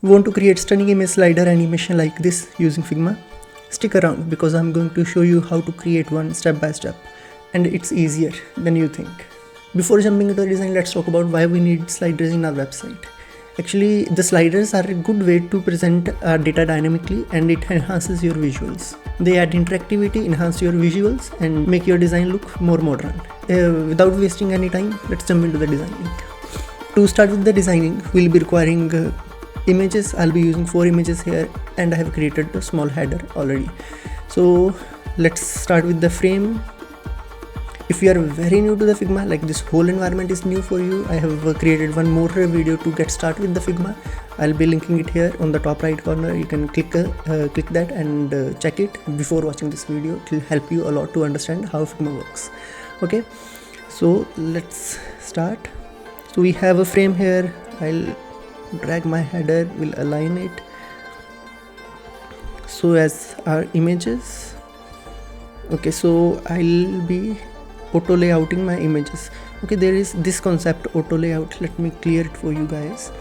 Want to create stunning image slider animation like this using Figma? Stick around because I'm going to show you how to create one step by step, and it's easier than you think. Before jumping into the design, let's talk about why we need sliders in our website. Actually, the sliders are a good way to present data dynamically, and it enhances your visuals. They add interactivity, enhance your visuals, and make your design look more modern. Without wasting any time, let's jump into the designing. To start with the designing, we'll be requiring images. I'll be using 4 images here, and I have created a small header already. So let's start with the frame. If you are very new to the Figma, like this whole environment is new for you, I have created one more video to get started with the Figma. I'll be linking it here on the top right corner. You can click that and check it before watching this video. It will help you a lot to understand how Figma works. Okay, so let's start. So we have a frame here. I'll drag my header, will align it so as our images. Okay, so I'll be auto layouting my images. Okay, there is this concept auto layout. Let me clear it for you guys.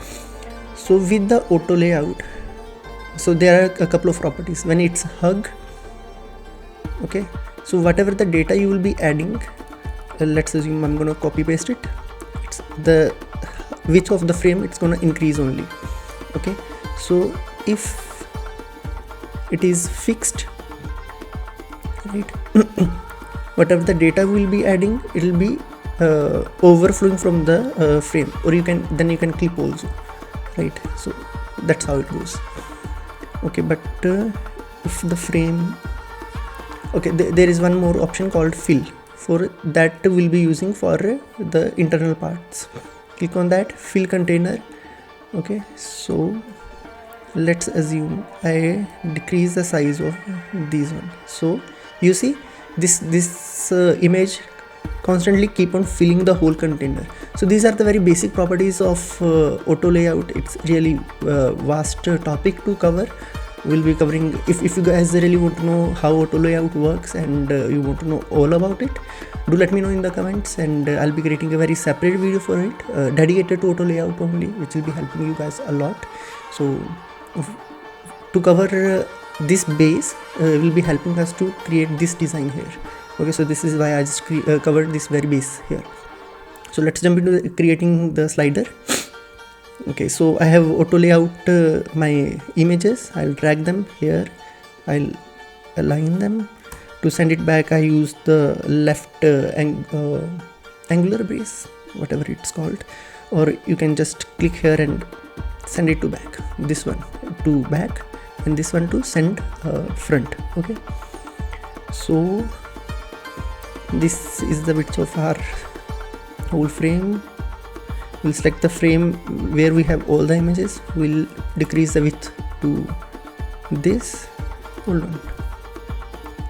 So with the auto layout, so there are a couple of properties. When it's hug, okay, so whatever the data you will be adding, let's assume I'm gonna copy paste it, it's the width of the frame, it's gonna increase only. Okay, so if it is fixed, right, whatever the data we will be adding, it will be overflowing from the frame, or you can clip also, right? So that's how it goes. Okay, but if the frame, okay, there is one more option called fill. For that we'll be using for the internal parts. Click on that, fill container. Okay, so let's assume I decrease the size of these one. So you see this image constantly keep on filling the whole container. So these are the very basic properties of auto layout. It's really vast topic to cover. We'll be covering, if you guys really want to know how auto layout works and you want to know all about it, do let me know in the comments, and I'll be creating a very separate video for it, dedicated to auto layout only, which will be helping you guys a lot. So to cover this base will be helping us to create this design here. Okay, so this is why I just covered this very base here. So let's jump into creating the slider. Okay, so I have auto layout my images. I'll drag them here, I'll align them. To send it back, I use the left angular brace, whatever it's called, or you can just click here and send it to back. This one to back and this one to send front. Okay, so this is the width of our whole frame. We'll select the frame where we have all the images. We'll decrease the width to this. Hold on,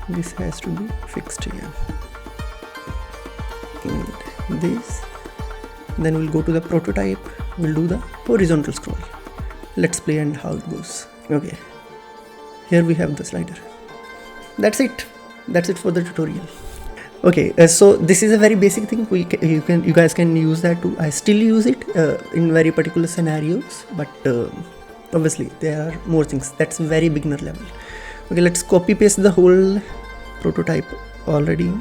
this has to be fixed here. And this. Then we'll go to the prototype. We'll do the horizontal scroll. Let's play and how it goes. Okay, here we have the slider. That's it for the tutorial. Okay, so this is a very basic thing. You guys can use that too. I still use it in very particular scenarios, but obviously there are more things. That's very beginner level. Okay, let's copy paste the whole prototype already,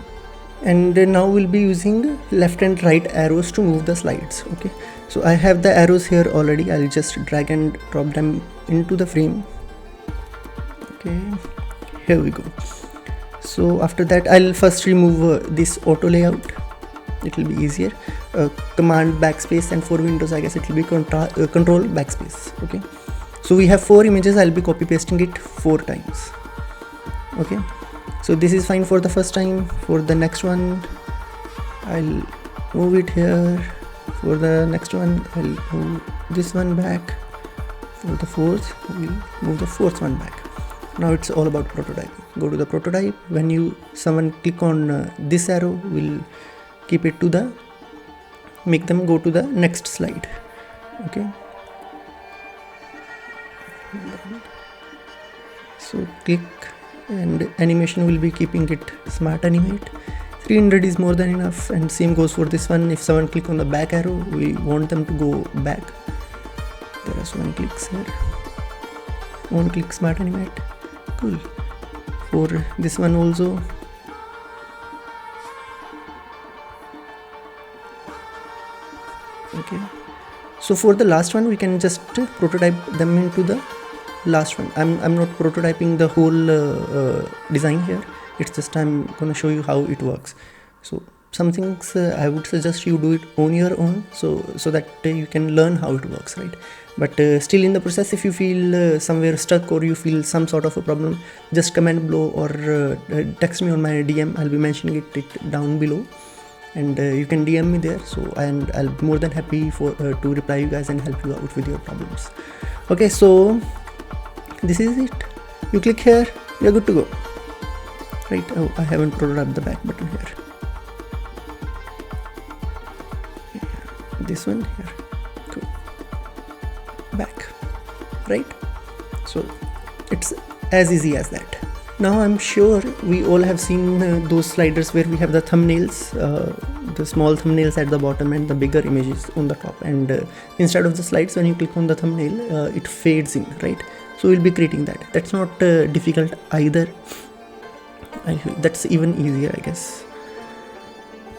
and now we'll be using left and right arrows to move the slides. Okay, so I have the arrows here already. I'll just drag and drop them into the frame. Okay, here we go. So after that, I'll first remove this auto layout. It will be easier. Command backspace, and for Windows I guess it will be control backspace. Okay, so we have 4 images. I'll be copy pasting it 4 times. Okay, so this is fine for the first time. For the next one, I'll move it here. For the next one, I'll move this one back. For the 4th, we'll move the 4th one back. Now it's all about prototype. Go to the prototype. When someone click on this arrow, we'll keep it to the, make them go to the next slide. Okay, so click, and animation will be keeping it smart animate. 300 is more than enough, and same goes for this one. If someone click on the back arrow, we want them to go back. There are so many clicks here. on click smart animate. Cool. For this one also, okay. So for the last one, we can just prototype them into the last one. I'm not prototyping the whole design here. It's just I'm gonna show you how it works. So some things I would suggest you do it on your own, so that you can learn how it works, right? But still in the process, if you feel somewhere stuck or you feel some sort of a problem, just comment below or text me on my DM. I'll be mentioning it down below, and you can DM me there. So and I'll be more than happy for to reply you guys and help you out with your problems. Okay, so this is it. You click here, you're good to go, right? Oh, I haven't prototyped the back button here. This one here, cool. Back, right? So it's as easy as that. Now I'm sure we all have seen those sliders where we have the thumbnails, the small thumbnails at the bottom and the bigger images on the top, and instead of the slides, when you click on the thumbnail, it fades in, right? So we'll be creating that. That's not difficult either. That's even easier, I guess.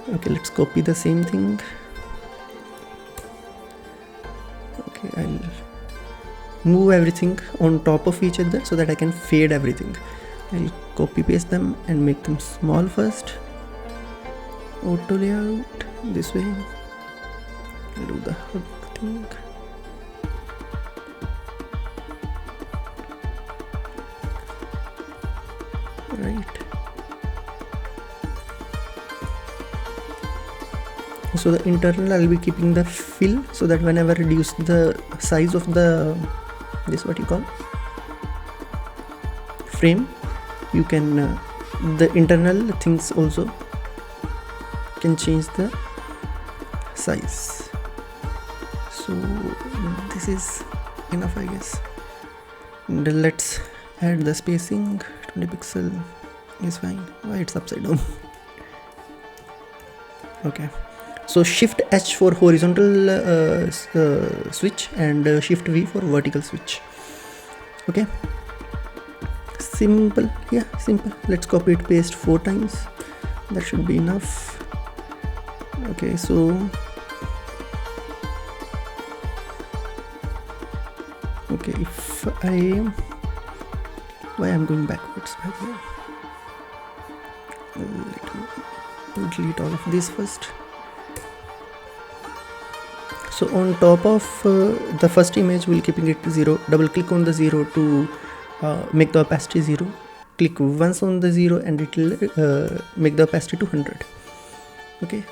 Okay, let's copy the same thing. Okay, I'll move everything on top of each other so that I can fade everything. I'll copy paste them and make them small first. Auto layout this way. I'll do the hug thing. Right. So the internal I'll be keeping the fill, so that whenever I reduce the size of the what you call frame, you can the internal things also can change the size. So this is enough, I guess. And let's add the spacing. 20 pixel is fine. Why it's upside down? Okay. So Shift H for horizontal switch and Shift V for vertical switch. Okay. Simple. Yeah, simple. Let's copy it, paste 4 times. That should be enough. Okay, so okay, if I why I'm going backwards, by the way. Let me delete all of this first. So on top of the first image, we'll keeping it to 0. Double click on the 0 to make the opacity 0. Click once on the 0 and it will make the opacity to 100. Okay.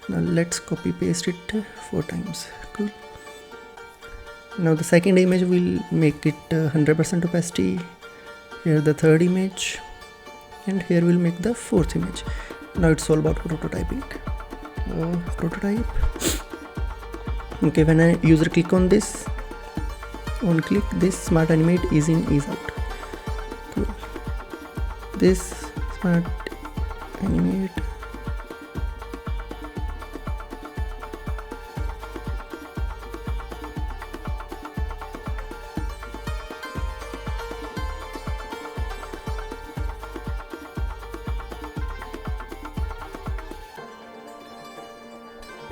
Now let's copy paste it 4 times. Cool. Now the second image will make it 100% opacity. Here the third image, and here we'll make the fourth image. Now it's all about prototyping. Prototype. Okay, when a user click on this, on click this smart animate ease in, ease out. Cool. This smart animate.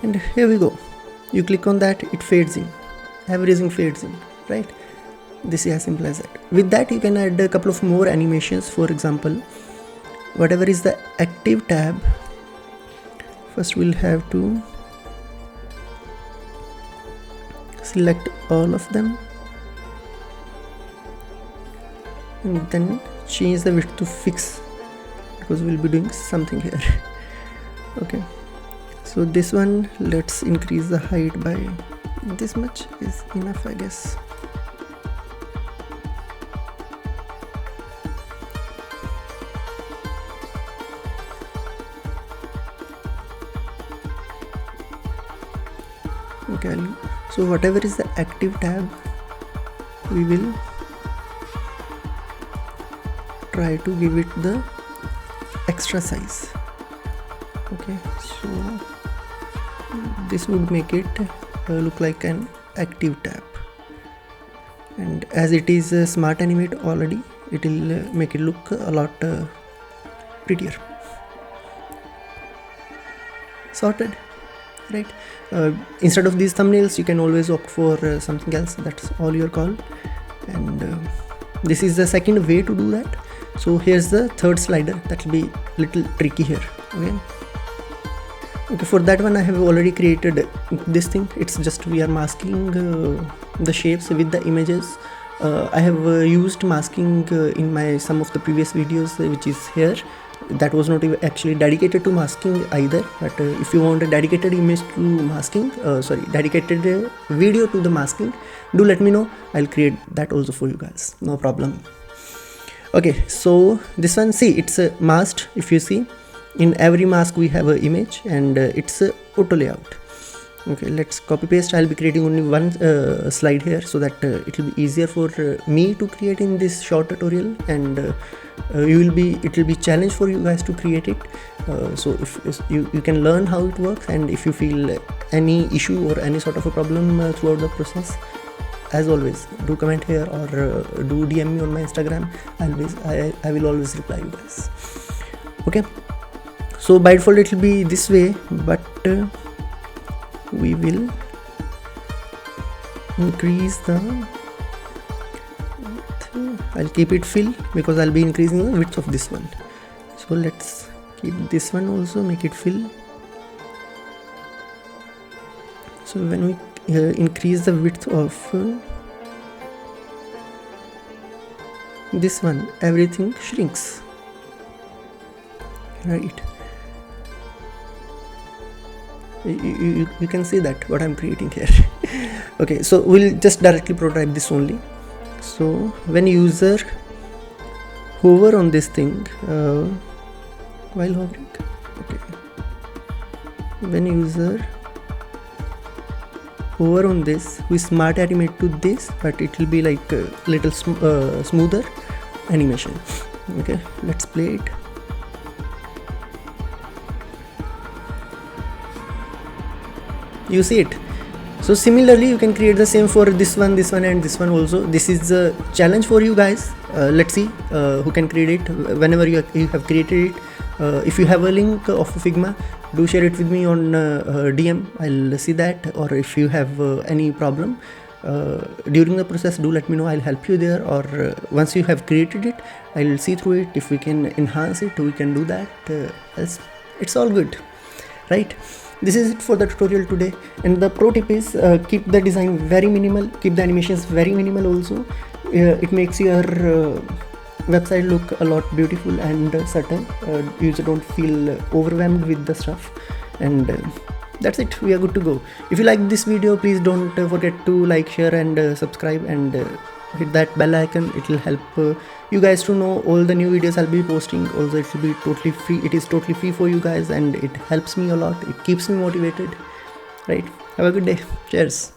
And here we go. You click on that, it fades in. Everything fades in, right? This is as simple as that. With that, you can add a couple of more animations. For example, whatever is the active tab, first we'll have to select all of them and then change the width to fix, because we'll be doing something here. Okay. So this one, let's increase the height by this much is enough, I guess. Okay, so whatever is the active tab, we will try to give it the extra size. Okay, so this would make it look like an active tab. and as it is smart animate already, it will make it look a lot prettier. Sorted, right? Instead of these thumbnails, you can always opt for something else. That's all your call. And this is the second way to do that. So here's the third slider that will be little tricky here. Okay, for that one I have already created this thing. It's just we are masking the shapes with the images. I have used masking in some of the previous videos, which is here. That was not actually dedicated to masking either, but if you want a dedicated image to masking, dedicated video to the masking, do let me know. I'll create that also for you guys, no problem. Okay, so this one, see, it's masked. If you see, in every mask we have an image, and it's auto layout. Okay, let's copy paste. I'll be creating only one slide here, so that it will be easier for me to create in this short tutorial, and it will be challenge for you guys to create it. So if you can learn how it works, and if you feel any issue or any sort of a problem throughout the process, as always, do comment here or do DM me on my Instagram. I will always reply you guys. Okay, so by default it will be this way, but we will increase the width. I'll keep it fill because I'll be increasing the width of this one. So let's keep this one also, make it fill. So when we increase the width of this one, everything shrinks, right? You can see that what I'm creating here. Okay, so we'll just directly prototype this only. So when user hover on this thing while hovering, okay, when user hover on this, we smart animate to this, but it will be like a little smoother animation. Okay, let's play it. You see it. So similarly you can create the same for this one and this one also. This is a challenge for you guys. Let's see who can create it. Whenever you have created it, if you have a link of Figma, do share it with me on DM. I'll see that. Or if you have any problem during the process, do let me know. I'll help you there. Or once you have created it, I'll see through it. If we can enhance it, we can do that. It's all good, right? This is it for the tutorial today, and the pro tip is keep the design very minimal, keep the animations very minimal also. It makes your website look a lot beautiful and subtle. You don't feel overwhelmed with the stuff, and that's it. We are good to go. If you like this video, please don't forget to like, share and subscribe, and hit that bell icon. It will help you guys to know all the new videos I'll be posting. Also, it will be totally free. It is totally free for you guys, and it helps me a lot. It keeps me motivated, right? Have a good day. Cheers.